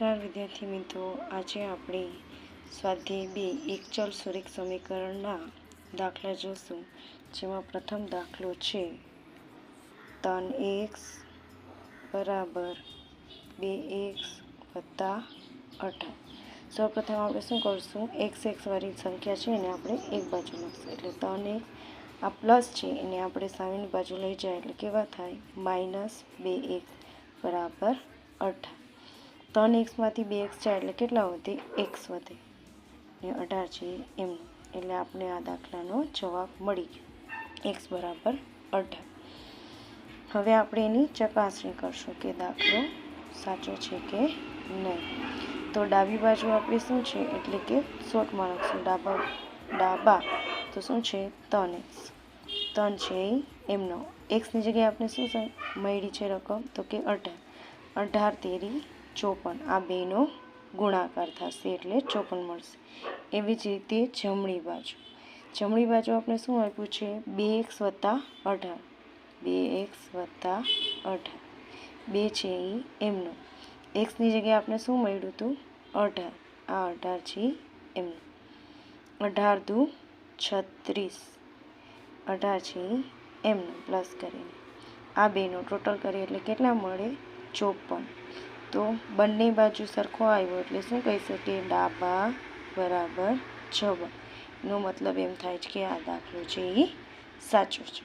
નમસ્કાર વિદ્યાર્થી મિત્રો, આજે આપણે સ્વાધ્યાય 2 એક ચલ સુરેખ સમીકરણના દાખલા જોશું, જેમાં પ્રથમ દાખલો છે 3x બરાબર 2x વત્તા 18। સૌપ્રથમ આપણે શું કરશું, x વાળી સંખ્યા છે એને આપણે એક બાજુ લખશું, એટલે 3 આ પ્લસ છે એને આપણે સામેની બાજુ લઈ જાય એટલે કેવા થાય -2x બરાબર 18। 3x માંથી 2x જાય એટલે કેટલા વધે, x વધે ને 18 છે એમનું, એટલે આપણે આ દાખલાનો જવાબ મળી ગયો, x બરાબર 18। હવે આપણે એની ચકાસણી કરશું કે દાખલો સાચો છે કે નહીં। તો ડાબી બાજુ આપણે શું છે એટલે કે શોર્ટમાં લખશું, ડાબા તો શું છે 3x, 3 છે એમનો, xની જગ્યાએ આપણે શું મળી છે રકમ તો કે 18, 18 તેરી 54, આ બેનો ગુણાકાર થશે એટલે 54 મળશે। એવી જ રીતે જમણી બાજુ આપણે શું આપ્યું છે 2x વત્તા 18, 2x વત્તા 18, 2 છે એ એમનો, xની જગ્યાએ આપણે શું મળ્યું હતું 18, આ 18 છે એમનું, 18 દુ 36, 18 છે એમનું પ્લસ કરીને, આ બેનો ટોટલ કરીએ એટલે કેટલા મળે 54। તો બંને બાજુ સરખો આવ્યો એટલે શું કહી શકીએ, ડાબા બરાબર જમણા, એનો મતલબ એમ થાય છે કે આ દાખલો છે એ સાચો છે।